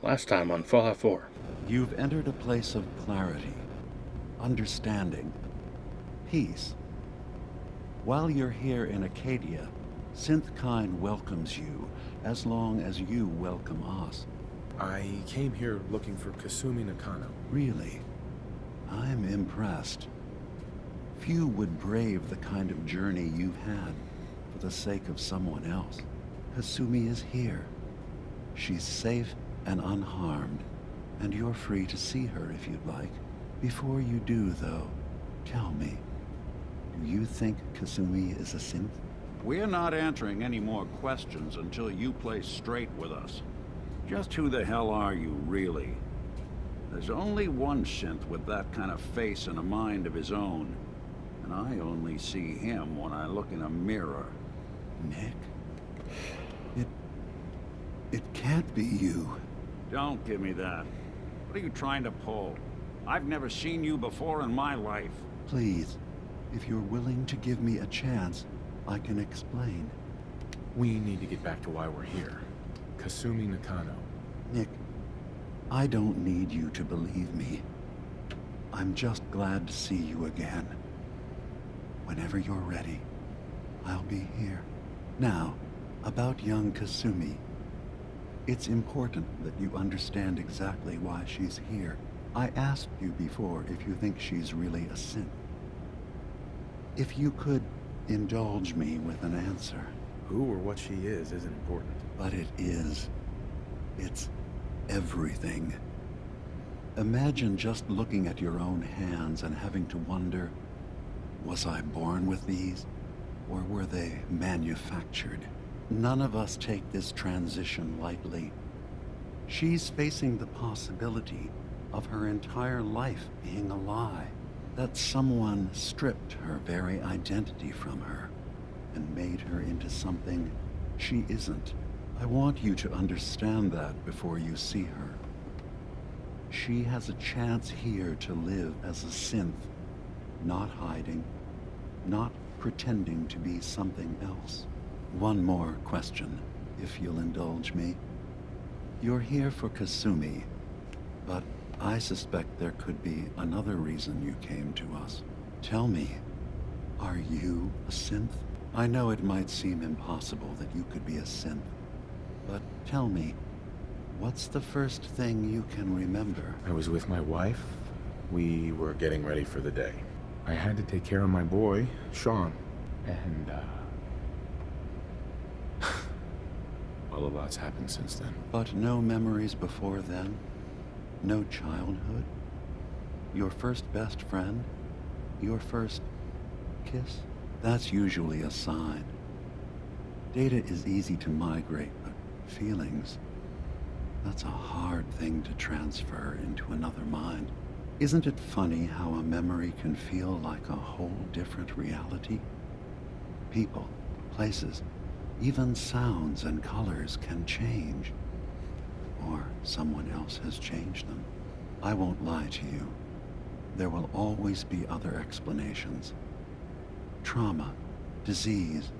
Last time on Fallout 4. You've entered a place of clarity, understanding, peace. While you're here in Acadia, Synthkind welcomes you as long as you welcome us. I came here looking for Kasumi Nakano. Really? I'm impressed. Few would brave the kind of journey you've had for the sake of someone else. Kasumi is here. She's safe and unharmed, and you're free to see her if you'd like. Before you do, though, tell me, do you think Kasumi is a synth? We're not answering any more questions until you play straight with us. Just who the hell are you, really? There's only one synth with that kind of face and a mind of his own. And I only see him when I look in a mirror. Nick? It can't be you. Don't give me that. What are you trying to pull? I've never seen you before in my life. Please, if you're willing to give me a chance, I can explain. We need to get back to why we're here. Kasumi Nakano. Nick, I don't need you to believe me. I'm just glad to see you again. Whenever you're ready, I'll be here. Now, about young Kasumi. It's important that you understand exactly why she's here. I asked you before if you think she's really a synth. If you could indulge me with an answer. Who or what she is isn't important. But it is. It's everything. Imagine just looking at your own hands and having to wonder, was I born with these, or were they manufactured? None of us take this transition lightly. She's facing the possibility of her entire life being a lie, that someone stripped her very identity from her and made her into something she isn't. I want you to understand that before you see her. She has a chance here to live as a synth, not hiding, not pretending to be something else. One more question, if you'll indulge me. You're here for Kasumi, but I suspect there could be another reason you came to us. Tell me, are you a synth? I know it might seem impossible that you could be a synth, but tell me, what's the first thing you can remember? I was with my wife. We were getting ready for the day. I had to take care of my boy, Sean, and, well, a lot's happened since then. But no memories before then? No childhood? Your first best friend? Your first kiss? That's usually a sign. Data is easy to migrate, but feelings, that's a hard thing to transfer into another mind. Isn't it funny how a memory can feel like a whole different reality? People, places, even sounds and colors can change. Or someone else has changed them. I won't lie to you. There will always be other explanations. Trauma, disease,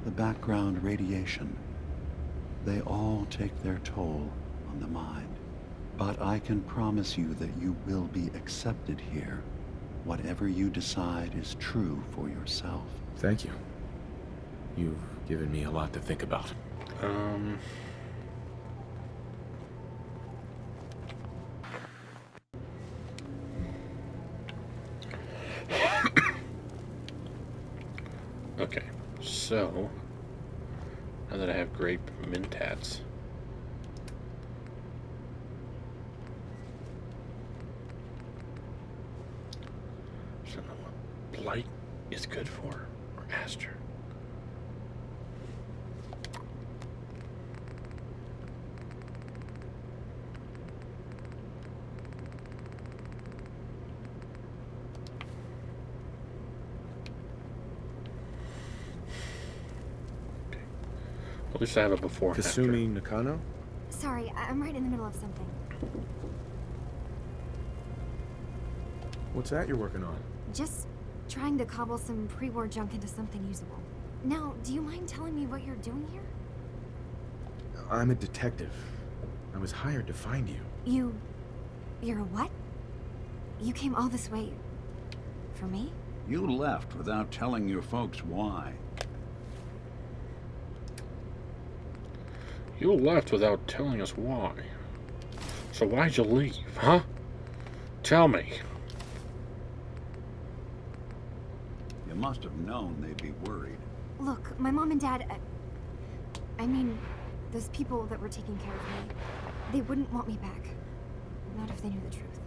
the background radiation. They all take their toll on the mind. But I can promise you that you will be accepted here. Whatever you decide is true for yourself. Thank you. You've given me a lot to think about. Okay, so now that I have grape mentats, I don't know what blight is good for, or aster. At least I have a before and after. Kasumi Nakano? Sorry, I'm right in the middle of something. What's that you're working on? Just trying to cobble some pre-war junk into something usable. Now, do you mind telling me what you're doing here? I'm a detective. I was hired to find you. You're a what? You came all this way... for me? You left without telling your folks why. You left without telling us why. So why'd you leave, huh? Tell me. You must have known they'd be worried. Look, my mom and dad... I mean, those people that were taking care of me, they wouldn't want me back. Not if they knew the truth.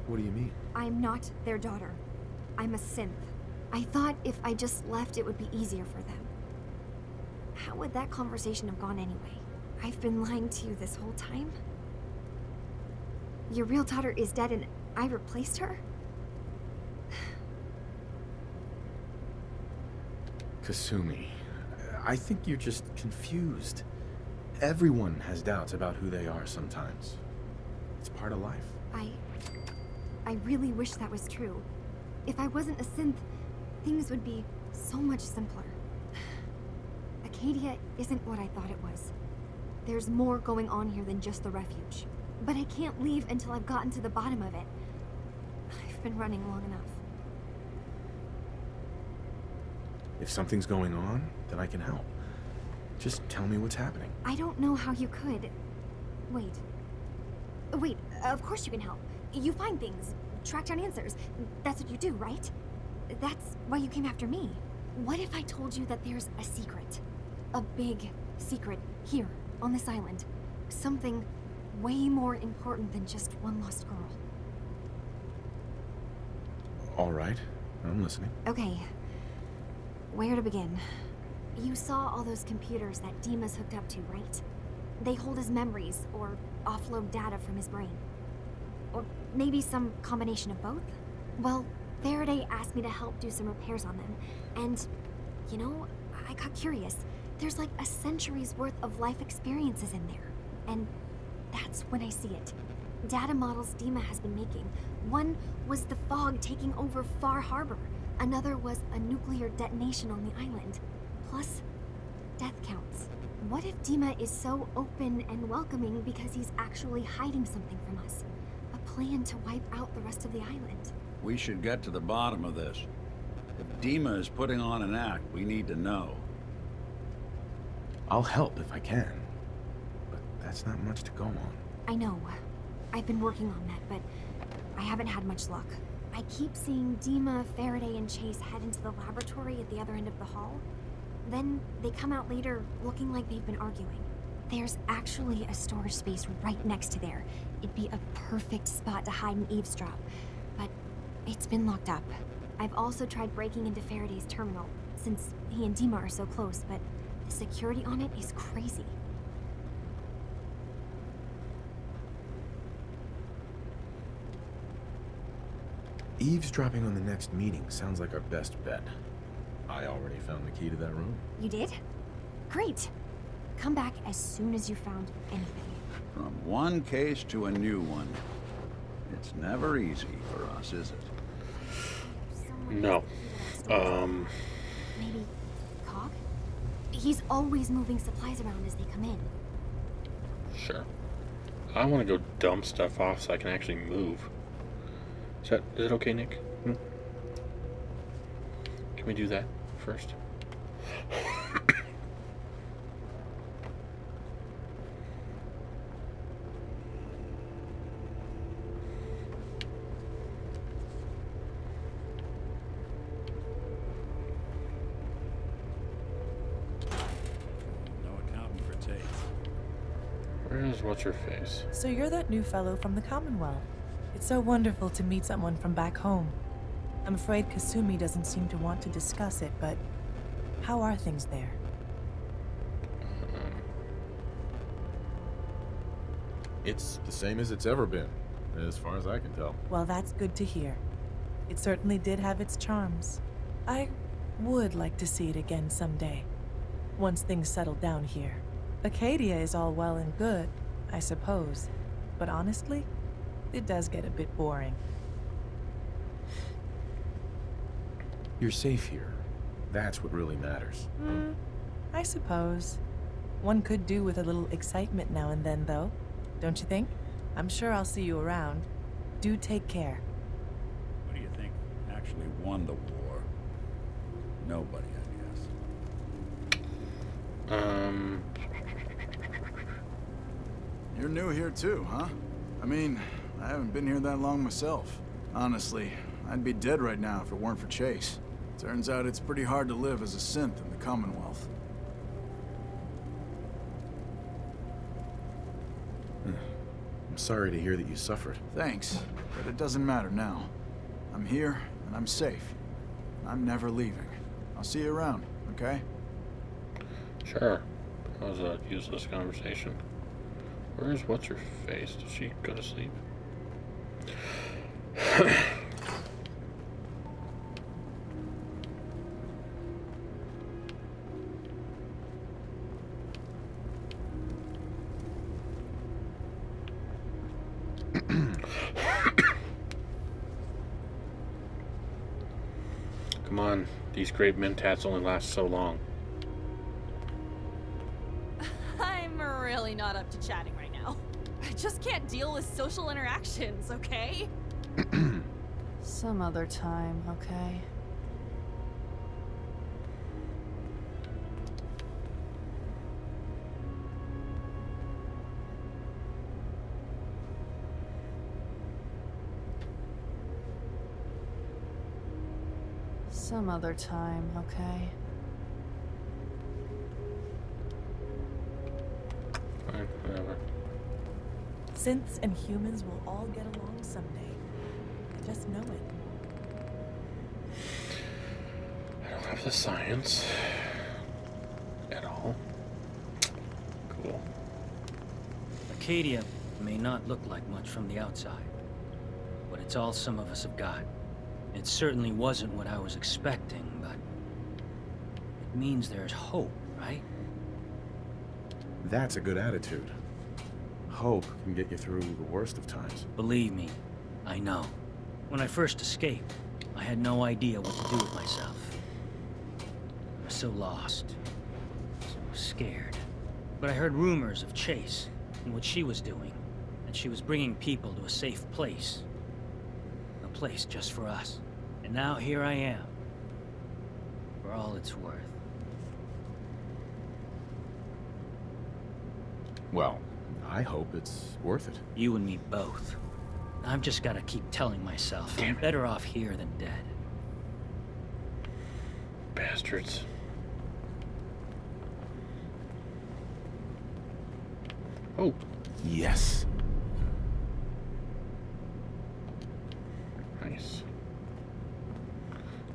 What do you mean? I'm not their daughter. I'm a synth. I thought if I just left, it would be easier for them. How would that conversation have gone anyway? I've been lying to you this whole time? Your real daughter is dead and I replaced her? Kasumi, I think you're just confused. Everyone has doubts about who they are sometimes. It's part of life. I really wish that was true. If I wasn't a synth, things would be so much simpler. Acadia isn't what I thought it was. There's more going on here than just the refuge. But I can't leave until I've gotten to the bottom of it. I've been running long enough. If something's going on, then I can help. Just tell me what's happening. I don't know how you could. Wait. Wait, of course you can help. You find things, track down answers. That's what you do, right? That's why you came after me. What if I told you that there's a secret? A big secret here, on this island. Something way more important than just one lost girl. All right, I'm listening. Okay. Where to begin? You saw all those computers that Dima's hooked up to, right? They hold his memories, or offload data from his brain. Or maybe some combination of both? Well, Faraday asked me to help do some repairs on them, and, you know, I got curious. There's like a century's worth of life experiences in there, and that's when I see it. Data models Dima has been making. One was the fog taking over Far Harbor. Another was a nuclear detonation on the island. Plus, death counts. What if Dima is so open and welcoming because he's actually hiding something from us? A plan to wipe out the rest of the island. We should get to the bottom of this. If Dima is putting on an act, we need to know. I'll help if I can, but that's not much to go on. I know. I've been working on that, but I haven't had much luck. I keep seeing Dima, Faraday, and Chase head into the laboratory at the other end of the hall. Then they come out later looking like they've been arguing. There's actually a storage space right next to there. It'd be a perfect spot to hide and eavesdrop, but it's been locked up. I've also tried breaking into Faraday's terminal, since he and Dima are so close, but the security on it is crazy. Eavesdropping on the next meeting sounds like our best bet. I already found the key to that room. You did? Great. Come back as soon as you found anything. From one case to a new one. It's never easy for us, is it? No. Maybe Cog? He's always moving supplies around as they come in. Sure. I want to go dump stuff off so I can actually move. Is it okay, Nick? Can we do that first? No accounting for taste. Where's what's-her-face? So you're that new fellow from the Commonwealth. It's so wonderful to meet someone from back home. I'm afraid Kasumi doesn't seem to want to discuss it, but how are things there? It's the same as it's ever been, as far as I can tell. Well, that's good to hear. It certainly did have its charms. I would like to see it again someday, once things settle down here. Acadia is all well and good, I suppose, but honestly, it does get a bit boring. You're safe here. That's what really matters. I suppose. One could do with a little excitement now and then, though. Don't you think? I'm sure I'll see you around. Do take care. Who do you think actually won the war? Nobody, I guess. You're new here too, huh? I mean, I haven't been here that long myself. Honestly, I'd be dead right now if it weren't for Chase. Turns out it's pretty hard to live as a synth in the Commonwealth. I'm sorry to hear that you suffered. Thanks, but it doesn't matter now. I'm here, and I'm safe. I'm never leaving. I'll see you around, okay? Sure. That was a useless conversation. Where's what's-her-face? Did she go to sleep? Come on, these great mentats only last so long. I'm really not up to chatting right now. I just can't deal with social interactions, okay? Some other time, okay? Some other time, okay? Fine, whatever. Synths and humans will all get along someday. I just know it. I don't have the science at all. Cool. Acadia may not look like much from the outside, but it's all some of us have got. It certainly wasn't what I was expecting, but it means there's hope, right? That's a good attitude. Hope can get you through the worst of times. Believe me, I know. When I first escaped, I had no idea what to do with myself. I was so lost, so scared. But I heard rumors of Chase and what she was doing, and she was bringing people to a safe place. A place just for us. And now here I am, for all it's worth. Well, I hope it's worth it. You and me both. I've just gotta keep telling myself I'm better off here than dead. Bastards. Oh. Yes. Nice.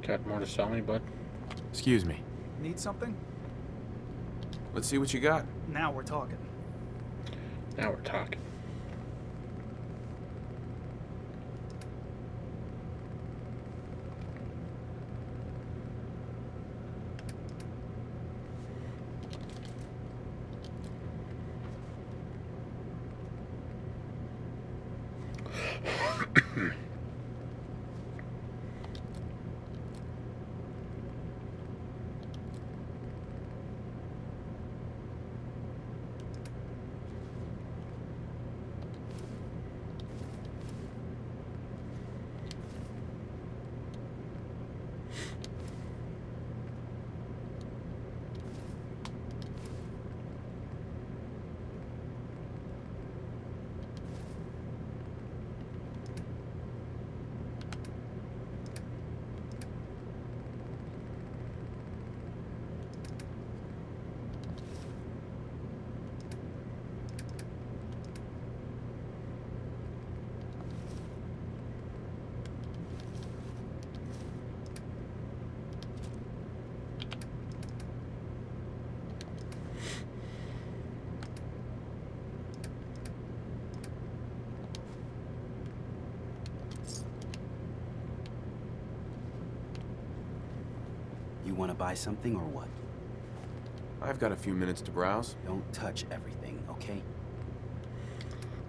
Got more to sell me, bud? Excuse me. Need something? Let's see what you got. Now we're talking. Now we're talking. You want to buy something or what? I've got a few minutes to browse. Don't touch everything, okay?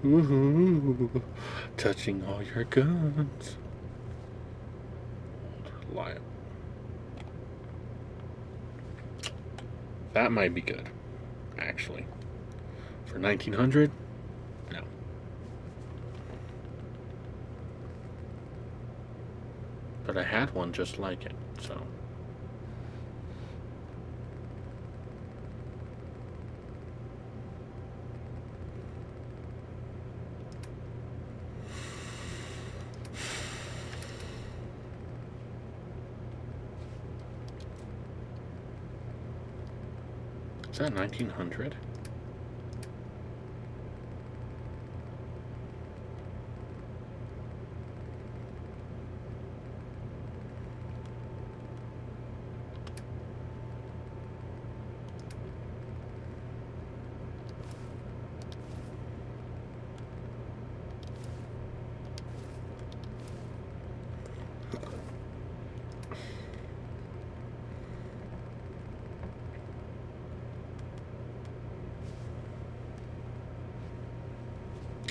Ooh, touching all your guns. Lion. That might be good. actually. For 1900? No. But I had one just like it, so. Is that 1900?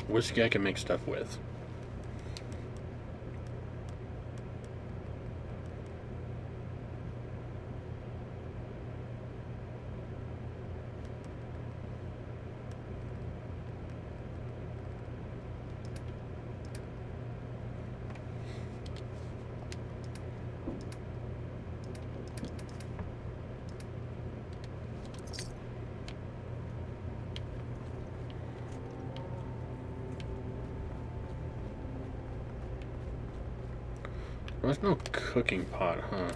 Whiskey I can make stuff with. There's no cooking pot, huh?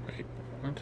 Wait, what?